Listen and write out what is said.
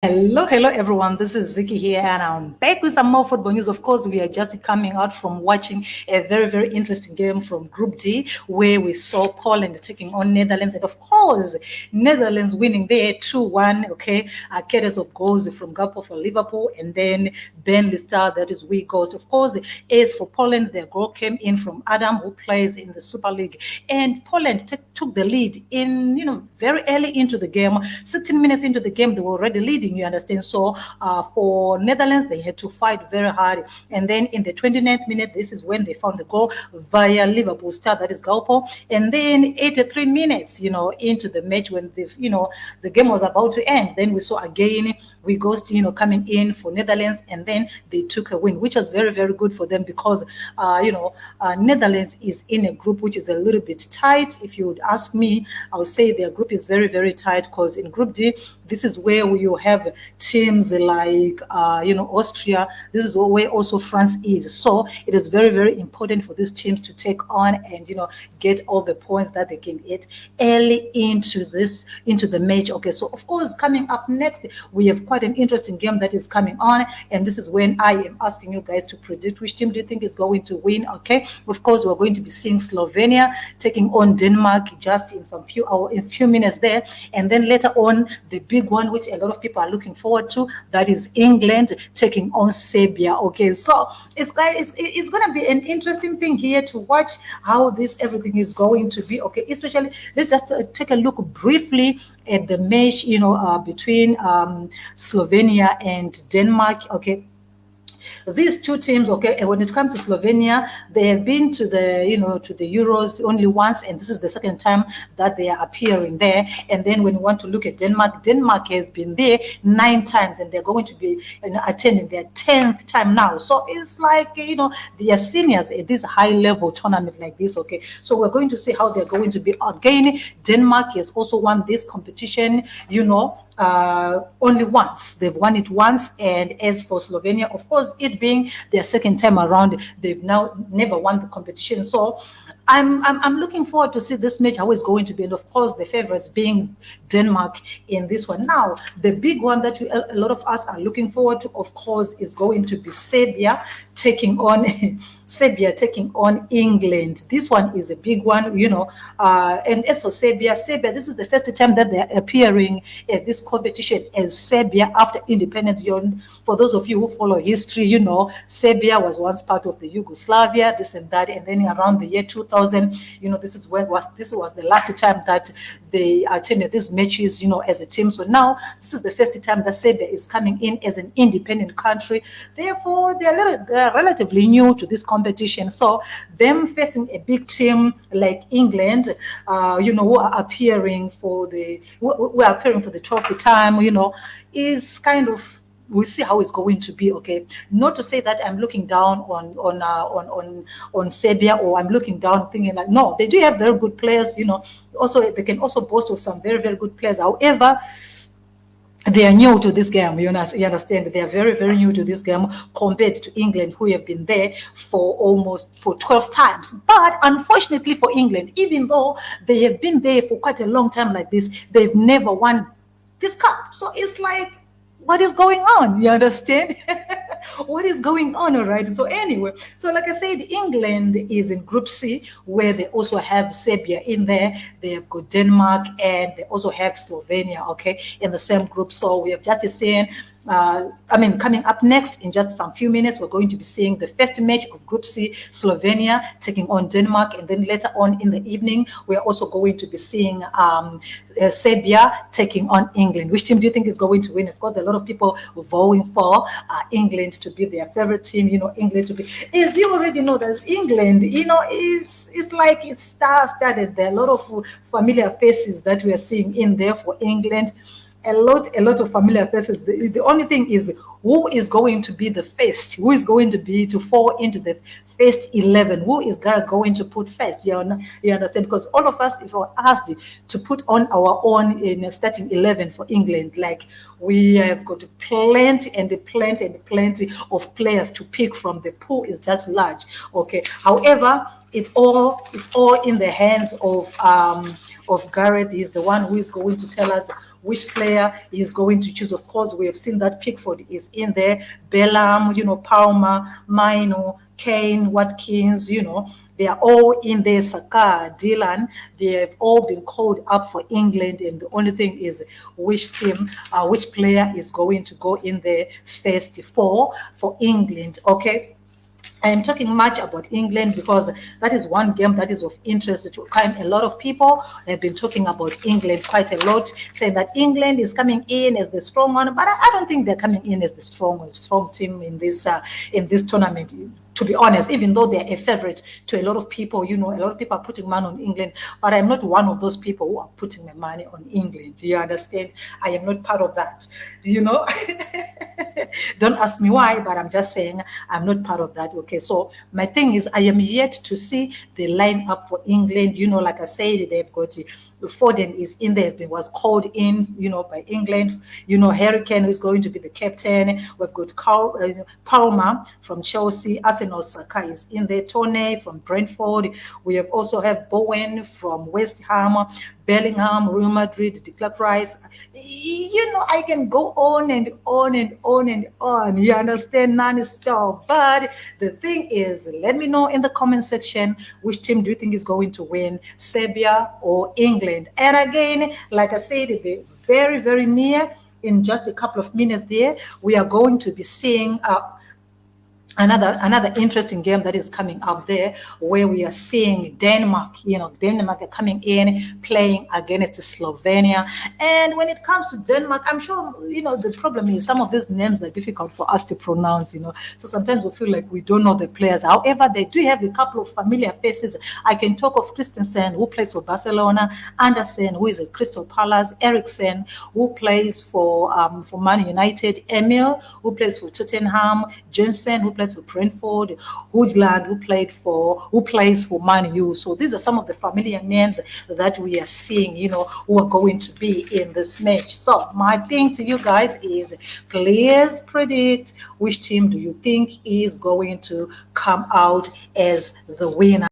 Hello everyone. This is Ziki here, and I'm back with some more football news. Of course, we are just coming out from watching a very interesting game from Group D, where we saw Poland taking on Netherlands, and of course, Netherlands winning there 2-1. Okay, cadets of goals from Gakpo for Liverpool, and then Ben Lister, that is we Ghost. Of course, as for Poland, their goal came in from Adam, who plays in the Super League, and Poland took the lead in very early into the game. 16 minutes into the game, they were already leading. You understand? So for Netherlands, they had to fight very hard. And then in the 29th minute, this is when they found the goal via Liverpool star, that is Gakpo. And then 83 minutes, into the match when the game was about to end, then we saw again we Ghost, coming in for Netherlands, and then they took a win, which was very good for them because, Netherlands is in a group which is a little bit tight. If you would ask me, I would say their group is very tight because in Group D, this is where you have teams like, Austria. This is where also France is. So it is very important for these teams to take on and, get all the points that they can get early into the match. Okay, so of course, coming up next, we have quite an interesting game that is coming on, and this is when I am asking you guys to predict which team do you think is going to win. Okay, of course, we're going to be seeing Slovenia taking on Denmark just in in few minutes there, and then later on the big one which a lot of people are looking forward to, that is England taking on Serbia. Okay, so it's going to be an interesting thing here to watch how this everything is going to be. Okay, especially let's just take a look briefly at the match between Slovenia and Denmark. Okay, these two teams, okay, and when it comes to Slovenia, they have been to the Euros only once, and this is the second time that they are appearing there. And then when you want to look at Denmark, Denmark has been there 9 times, and they're going to be attending their 10th time now. So it's like they are seniors at this high level tournament like this. Okay, so we're going to see how they're going to be again. Denmark has also won this competition, only once. They've won it once. And as for Slovenia, of course, it being their second time around, they've now never won the competition. So I'm looking forward to see this match, how it's going to be. And of course, the favorites being Denmark in this one. Now, the big one that a lot of us are looking forward to, of course, is going to be Serbia taking on Serbia taking on England. This one is a big one, and as for Serbia, this is the first time that they're appearing at this competition as Serbia after independence. For those of you who follow history, Serbia was once part of the Yugoslavia, this and that, and then around the year 2000, this was the last time that they attended these matches, as a team. So now this is the first time that Serbia is coming in as an independent country. Therefore, they're relatively new to this competition. So them facing a big team like England, who are appearing for the 12th time, is kind of, we'll see how it's going to be. Okay, not to say that I'm looking down on Serbia, or I'm looking down thinking like, no, they do have very good players. Also they can also boast of some very good players. However, they are new to this game. You understand? They are very new to this game compared to England, who have been there for 12 times. But unfortunately for England, even though they have been there for quite a long time like this, they've never won this cup. So it's like, what is going on? You understand? What is going on? All right. So anyway, so like I said, England is in Group C, where they also have Serbia in there. They have got Denmark, and they also have Slovenia, okay, in the same group. So we have just seen, coming up next in just some few minutes, we're going to be seeing the first match of Group C, Slovenia taking on Denmark, and then later on in the evening, we're also going to be seeing Serbia taking on England. Which team do you think is going to win? Of course, a lot of people vowing for England to be their favorite team. England to be, as you already know, that England, it's like it's star-studded. There are a lot of familiar faces that we are seeing in there for England. A lot of familiar faces. The only thing is, who is going to be the first? Who is going to fall into the first 11? Who is going to put first? You understand? Because all of us, if we're asked to put on our own in starting 11 for England, like, we have got plenty of players to pick from. The pool is just large. Okay. However, it's all in the hands of Gareth. He's the one who is going to tell us which player he is going to choose. Of course, we have seen that Pickford is in there, Bellam, Palmer, Mino, Kane, Watkins, they are all in there. Saka, Dylan, they have all been called up for England, and the only thing is which player is going to go in there first for England. Okay. I am talking much about England because that is one game that is of interest to a lot of people. Have been talking about England quite a lot, saying that England is coming in as the strong one, but I don't think they're coming in as the strong team in this tournament. To be honest, even though they're a favorite to a lot of people, a lot of people are putting money on England, but I'm not one of those people who are putting my money on England. Do you understand? I am not part of that. Don't ask me why, but I'm just saying I'm not part of that. Okay, so my thing is I am yet to see the lineup for England. Like I said, they've got Foden is in there, was called in, by England. Harry Kane is going to be the captain. We've got Palmer from Chelsea. Arsenal, Saka is in there. Tone from Brentford. We have also have Bowen from West Ham. Bellingham, Real Madrid, Declan Rice. I can go on and on and on and on. You understand? Non-stop. But the thing is, let me know in the comment section which team do you think is going to win, Serbia or England. And again, like I said, they're very, very near. In just a couple of minutes there, we are going to be seeing another interesting game that is coming up there, where we are seeing Denmark. Denmark are coming in playing against Slovenia. And when it comes to Denmark, I'm sure the problem is some of these names are difficult for us to pronounce. So sometimes we feel like we don't know the players. However, they do have a couple of familiar faces. I can talk of Christensen, who plays for Barcelona; Andersen, who is at Crystal Palace; Eriksen, who plays for Man United; Emil, who plays for Tottenham; Jensen, who plays for Brentford; Hoodland, who plays for Man U. So these are some of the familiar names that we are seeing, who are going to be in this match. So my thing to you guys is, please predict which team do you think is going to come out as the winner.